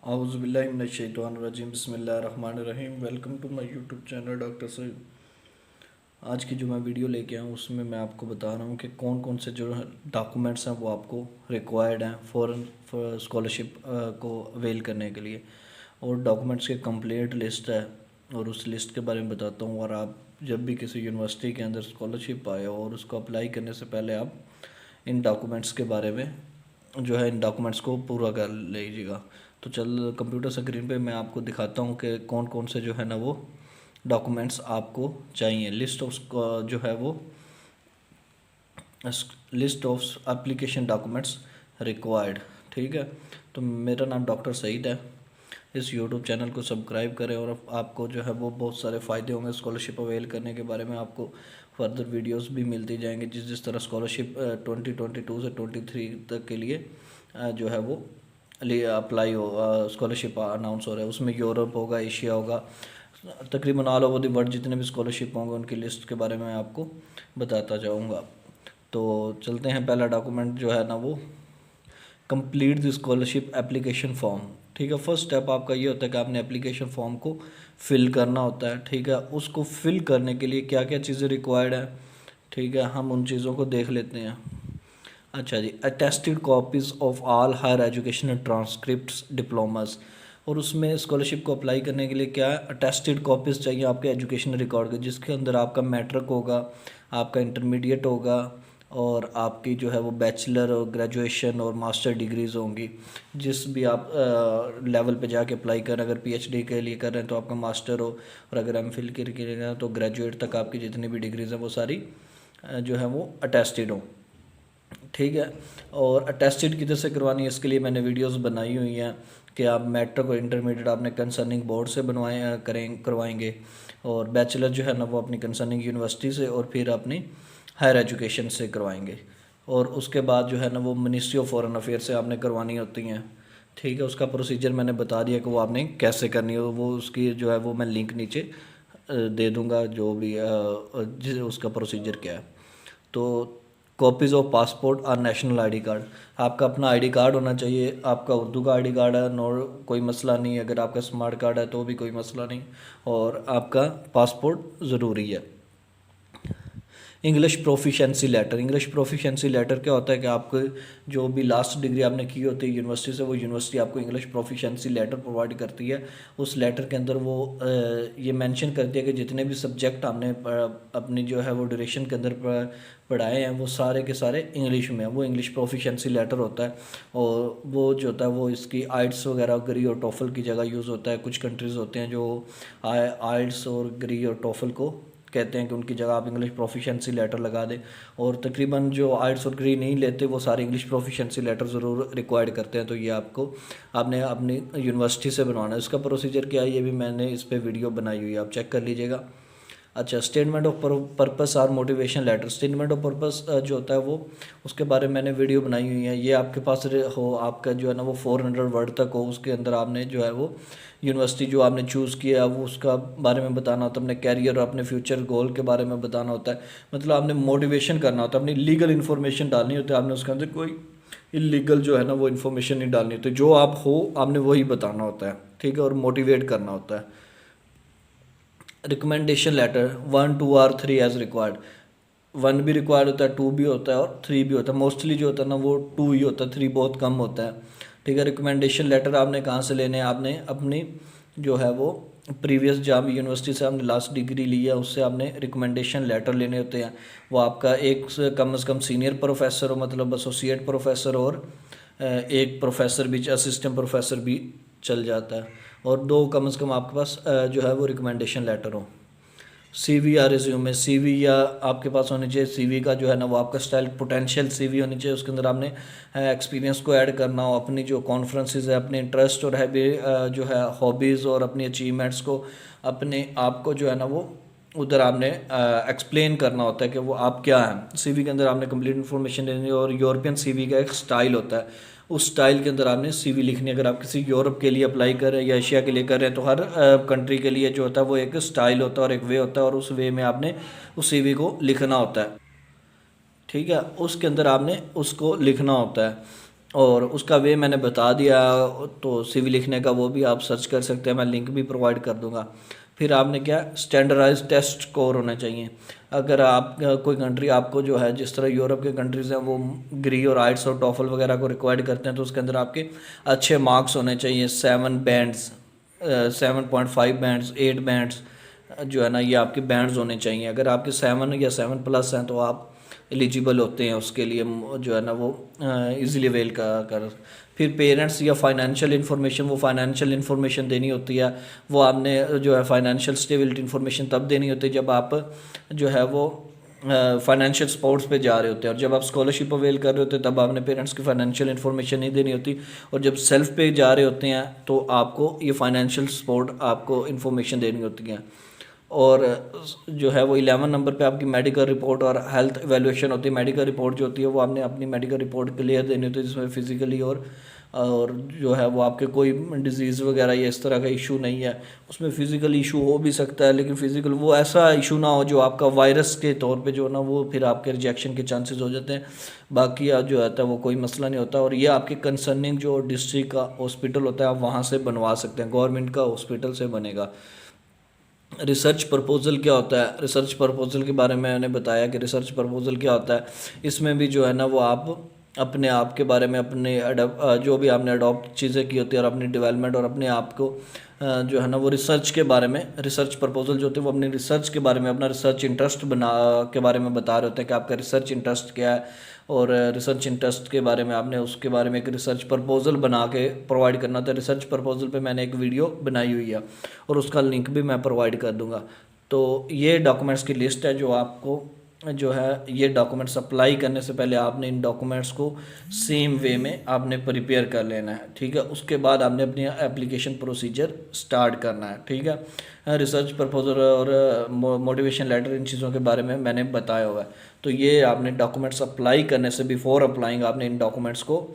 आउज़ुबिल्लाहिमिनश्शैतानिर्रजीम बिस्मिल्लाहिर्रहमानिर्रहीम। Welcome to my YouTube channel doctor Saeed. आज की जो मैं वीडियो लेके आया हूँ उसमें मैं आपको बता रहा हूँ कि कौन कौन से जो डॉक्यूमेंट्स हैं वो आपको रिक्वायर्ड हैं फ़ॉरेन स्कॉलरशिप को अवेल करने के लिए, और डॉक्यूमेंट्स की कंप्लीट लिस्ट है और उस लिस्ट के बारे में बताता हूँ। और आप जब भी किसी यूनिवर्सिटी के अंदर स्कॉलरशिप आए और उसको अप्लाई करने से पहले आप इन डॉक्यूमेंट्स के बारे में जो है इन डॉक्यूमेंट्स को पूरा कर लीजिएगा। तो चल कंप्यूटर स्क्रीन पे मैं आपको दिखाता हूँ कि कौन कौन से जो है ना वो डॉक्यूमेंट्स आपको चाहिए। लिस्ट ऑफ जो है वो list of application documents required. ठीक है, तो मेरा नाम डॉक्टर सईद है। इस यूट्यूब चैनल को सब्सक्राइब करें और आपको जो है वो बहुत सारे फ़ायदे होंगे स्कॉलरशिप अवेल करने के बारे में। आपको फर्दर वीडियोस भी मिलती जाएंगी जिस तरह स्कॉलरशिप 2022 से 23 तक के लिए जो है वो अप्लाई हो स्कॉलरशिप अनाउंस हो रहा है। उसमें यूरोप होगा, एशिया होगा, तकरीबन ऑल ओवर द वर्ल्ड जितने भी स्कॉलरशिप होंगे उनकी लिस्ट के बारे में मैं आपको बताता जाऊँगा। तो चलते हैं। पहला डॉक्यूमेंट जो है ना वो complete the scholarship application form. ठीक है, फर्स्ट स्टेप आपका ये होता है कि आपने एप्लीकेशन फॉर्म को फिल करना होता है। ठीक है, उसको फिल करने के लिए क्या क्या चीज़ें रिक्वायर्ड है, ठीक है, हम उन चीज़ों को देख लेते हैं। अच्छा जी, attested copies of all higher education transcripts diplomas. और उसमें स्कॉलरशिप को अप्लाई करने के लिए क्या है, अटेस्टेड कॉपीज़ चाहिए आपके एजुकेशन रिकॉर्ड के, जिसके अंदर आपका मैट्रिक होगा, आपका इंटरमीडिएट होगा और आपकी जो है वो बैचलर और ग्रेजुएशन और मास्टर डिग्रीज़ होंगी। जिस भी आप लेवल पे जाके अप्लाई करें, अगर पीएचडी के लिए कर रहे हैं तो आपका मास्टर हो, और अगर एमफिल के लिए कर रहे हैं तो ग्रेजुएट तक आपकी जितनी भी डिग्रीज़ हैं वो सारी जो है वो अटेस्टेड हो। ठीक है, और अटेस्टेड किधर से करवानी है इसके लिए मैंने वीडियोस बनाई हुई हैं कि आप मैट्रिक और इंटरमीडिएट आपने कंसर्निंग बोर्ड से करवाएंगे, और बैचलर जो है ना वो अपनी कंसर्निंग यूनिवर्सिटी से, और फिर अपनी हायर एजुकेशन से करवाएंगे। और उसके बाद जो है ना वो मिनिस्ट्री ऑफ फॉरेन अफेयर से आपने करवानी होती हैं। ठीक है, उसका प्रोसीजर मैंने बता दिया कि वो आपने कैसे करनी है। वो उसकी जो है वो मैं लिंक नीचे दे दूँगा, जो भी उसका प्रोसीजर क्या है। तो कॉपीज़ ऑफ पासपोर्ट और नेशनल आईडी कार्ड, आपका अपना आईडी कार्ड होना चाहिए। आपका उर्दू का आईडी कार्ड है नोर कोई मसला नहीं, अगर आपका स्मार्ट कार्ड है तो भी कोई मसला नहीं, और आपका पासपोर्ट ज़रूरी है। English proficiency letter, English proficiency letter क्या होता है कि आपको जो भी लास्ट डिग्री आपने की होती है यूनिवर्सिटी से, वो यूनिवर्सिटी आपको इंग्लिश प्रोफिशेंसी लेटर प्रोवाइड करती है। उस लेटर के अंदर वो ये मेंशन करती है कि जितने भी सब्जेक्ट हमने अपनी जो है वो ड्यूरेशन के अंदर पढ़ाए हैं वो सारे के सारे इंग्लिश में है। वो इंग्लिश प्रोफिशेंसी लेटर होता है, और वो जो होता है वो इसकी आइट्स वगैरह ग्री और टोफल की जगह यूज़ होता है। कुछ कंट्रीज़ होते हैं जो आइट्स और ग्री और टोफल को कहते हैं कि उनकी जगह आप इंग्लिश प्रोफिशेंसी लेटर लगा दें, और तकरीबन जो आइट्स और ग्री नहीं लेते वो सारे इंग्लिश प्रोफिशेंसी लेटर ज़रूर रिक्वायर्ड करते हैं। तो ये आपने अपनी यूनिवर्सिटी से बनवाना है। इसका प्रोसीजर क्या है ये भी मैंने इस पर वीडियो बनाई हुई है, आप चेक कर लीजिएगा। अच्छा, स्टेटमेंट ऑफ पर्पस और motivation letter, statement of purpose जो होता है वो उसके बारे में मैंने वीडियो बनाई हुई है। ये आपके पास हो, आपका जो है ना वो 400 वर्ड तक हो, उसके अंदर आपने जो है वो यूनिवर्सिटी जो आपने चूज़ किया वो उसका बारे में बताना होता है, अपने कैरियर और अपने फ्यूचर गोल के बारे में बताना होता है। मतलब आपने मोटिवेशन करना होता है, अपनी लीगल इन्फॉर्मेशन डालनी होती है। आपने उसके अंदर कोई इलीगल जो है ना वो इन्फॉर्मेशन नहीं डालनी होती, जो आप हो आपने वही बताना होता है। ठीक है, और मोटिवेट करना होता है। रिकमेंडेशन लेटर 1, 2 और 3 एज रिक्वायर्ड, 1 भी रिक्वायर्ड होता है, 2 भी होता है और 3 भी होता है। मोस्टली जो होता है ना वो 2 ही होता है, 3 बहुत कम होता है। ठीक है, रिकमेंडेशन लेटर आपने कहाँ से लेने हैं, आपने अपनी जो है वो प्रीवियस जहाँ भी यूनिवर्सिटी से आपने लास्ट डिग्री ली है उससे आपने रिकमेंडेशन लेटर लेने होते हैं। वो आपका एक से कम सीनियर प्रोफेसर हो, मतलब एसोसिएट प्रोफेसर, और एक प्रोफेसर भी, असिस्टेंट प्रोफेसर भी चल जाता है, और 2 कम से कम आपके पास जो है वो रिकमेंडेशन लेटर हो। सीवी या रिज्यूमे, सीवी या आपके पास होनी चाहिए। सीवी का जो है ना वो आपका स्टाइल पोटेंशियल सीवी होनी चाहिए, उसके अंदर आपने एक्सपीरियंस को ऐड करना हो, अपनी जो कॉन्फ्रेंसेस है, अपने इंटरेस्ट और हैबी जो है हॉबीज़ और अपनी अचीवमेंट्स को, अपने आप को जो है ना वो उधर आपने एक्सप्लेन करना होता है कि वो आप क्या हैं। सीवी के अंदर आपने कंप्लीट इन्फॉर्मेशन देनी है, और यूरोपियन सीवी का एक स्टाइल होता है, उस स्टाइल के अंदर आपने सीवी लिखनी है। अगर आप किसी यूरोप के लिए अप्लाई कर रहे हैं या एशिया के लिए कर रहे हैं तो हर कंट्री के लिए जो होता है वो एक स्टाइल होता है और एक वे होता है, और उस वे में आपने उस सीवी को लिखना होता है। ठीक है, उसके अंदर आपने उसको लिखना होता है। और उसका वे मैंने बता दिया। तो सीवी लिखने का वो भी आप सर्च कर सकते हैं, मैं लिंक भी प्रोवाइड कर दूंगा। फिर आपने क्या स्टैंडर्डाइज टेस्ट स्कोर होने चाहिए। अगर आप कोई कंट्री आपको जो है जिस तरह यूरोप के कंट्रीज़ हैं वो ग्री और आइट्स और टॉफल वगैरह को रिक्वायर्ड करते हैं, तो उसके अंदर आपके अच्छे मार्क्स होने चाहिए। 7 बैंड्स, 7.5 बैंड्स, 8 बैंड्स जो है ना, ये आपके बैंड्स होने चाहिए। अगर आपके 7 या 7+ हैं तो आप एलिजिबल होते हैं उसके लिए, जो है ना वो इजीली अवेल कर। फिर पेरेंट्स या फाइनेंशियल इन्फॉर्मेशन, वो फाइनेंशियल इन्फॉर्मेशन देनी होती है। वो आपने जो है फाइनेंशियल स्टेबिलिटी इन्फॉर्मेशन तब देनी होती है जब आप जो है वो फाइनेंशियल सपोर्ट्स पे जा रहे होते हैं। और जब आप स्कॉलरशिप अवेल कर रहे होते हैं तब आपने पेरेंट्स की फाइनेंशियल इन्फॉर्मेशन नहीं देनी होती। और जब सेल्फ पे जा रहे होते हैं तो आपको ये फाइनेंशियल सपोर्ट आपको इन्फॉर्मेशन देनी होती है। और जो है वो 11 नंबर पे आपकी मेडिकल रिपोर्ट और हेल्थ एवेल्यूएशन होती है। मेडिकल रिपोर्ट जो होती है वो आपने अपनी मेडिकल रिपोर्ट क्लियर देनी होती है, जिसमें फिजिकली और जो है वो आपके कोई डिजीज़ वगैरह या इस तरह का इशू नहीं है। उसमें फ़िज़िकल इशू हो भी सकता है, लेकिन फ़िज़िकल वो ऐसा इशू ना हो जो आपका वायरस के तौर पे जो ना वो फिर आपके रिजेक्शन के चांसेस हो जाते हैं। बाकी जो आता है वो कोई मसला नहीं होता। और ये आपके कंसर्निंग जो डिस्ट्रिक्ट का हॉस्पिटल होता है आप वहाँ से बनवा सकते हैं, गवर्नमेंट का हॉस्पिटल से बनेगा। रिसर्च प्रपोज़ल क्या होता है? रिसर्च प्रपोज़ल के बारे में मैंने बताया कि रिसर्च प्रपोज़ल क्या होता है। इसमें भी जो है ना वो आप अपने आप के बारे में, अपने जो भी आपने अडॉप्ट चीज़ें की होती है और अपनी डेवलपमेंट और अपने आप को जो है ना वो रिसर्च के बारे में, रिसर्च प्रपोज़ल जो होते हैं वो अपने रिसर्च के बारे में, अपना रिसर्च इंटरेस्ट के बारे में बता रहे होते हैं कि आपका रिसर्च इंटरेस्ट क्या है। और रिसर्च इंटरेस्ट के बारे में आपने उसके बारे में एक रिसर्च प्रपोज़ल बना के प्रोवाइड करना था। रिसर्च प्रपोज़ल पे मैंने एक वीडियो बनाई हुई है और उसका लिंक भी मैं प्रोवाइड कर दूंगा। तो ये डॉक्यूमेंट्स की लिस्ट है जो आपको जो है ये डॉक्यूमेंट्स अप्लाई करने से पहले आपने इन डॉक्यूमेंट्स को सेम वे में आपने प्रिपेयर कर लेना है, ठीक है। उसके बाद आपने अपनी एप्लीकेशन प्रोसीजर स्टार्ट करना है, ठीक है। रिसर्च प्रपोजल और मोटिवेशन लेटर, इन चीज़ों के बारे में मैंने बताया हुआ है। तो ये आपने डॉक्यूमेंट्स अप्लाई करने से बिफोर अप्लाइंग आपने इन डॉक्यूमेंट्स को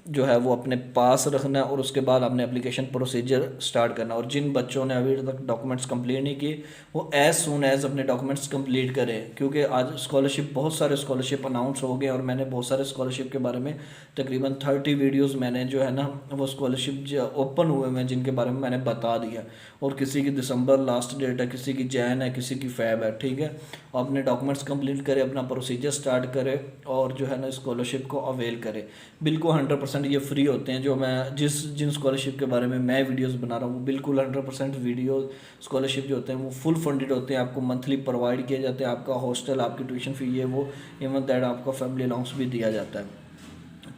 जो है वो अपने पास रखना है और उसके बाद आपने एप्लीकेशन प्रोसीजर स्टार्ट करना। और जिन बच्चों ने अभी तक डॉक्यूमेंट्स कंप्लीट नहीं किए वो एज सून एज अपने डॉक्यूमेंट्स कंप्लीट करें, क्योंकि आज स्कॉलरशिप, बहुत सारे स्कॉलरशिप अनाउंस हो गए और मैंने बहुत सारे स्कॉलरशिप के बारे में तकरीबन 30 वीडियोज़ मैंने जो है ना वो स्कॉलरशिप ओपन हुए हैं जिनके बारे में मैंने बता दिया। और किसी की दिसंबर लास्ट डेट है, किसी की जैन है, किसी की फैब है, ठीक है। अपने डॉक्यूमेंट्स कंप्लीट करें, अपना प्रोसीजर स्टार्ट करें और जो है ना स्कॉलरशिप को अवेल करें। बिल्कुल 100% ये फ्री होते हैं। जो मैं जिन स्कॉलरशिप के बारे में मैं वीडियोस बना रहा हूँ वो बिल्कुल 100% वीडियो स्कॉलरशिप जो होते हैं वो फुल फंडेड होते हैं। आपको मंथली प्रोवाइड किए जाते हैं, आपका हॉस्टल, आपकी ट्यूशन फ़ी, ये वो, इवन दैट आपका फैमिली अलाउंस भी दिया जाता है।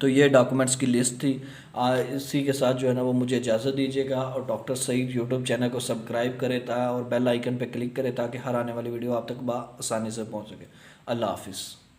तो ये डॉक्यूमेंट्स की लिस्ट थी। इसी के साथ जो है ना वो मुझे इजाज़त दीजिएगा और डॉक्टर सईद यूट्यूब चैनल को सब्सक्राइब करें और बेल आइकन पर क्लिक करें ताकि हर आने वाली वीडियो आप तक आसानी से पहुँच सके। अल्लाह हाफिज़।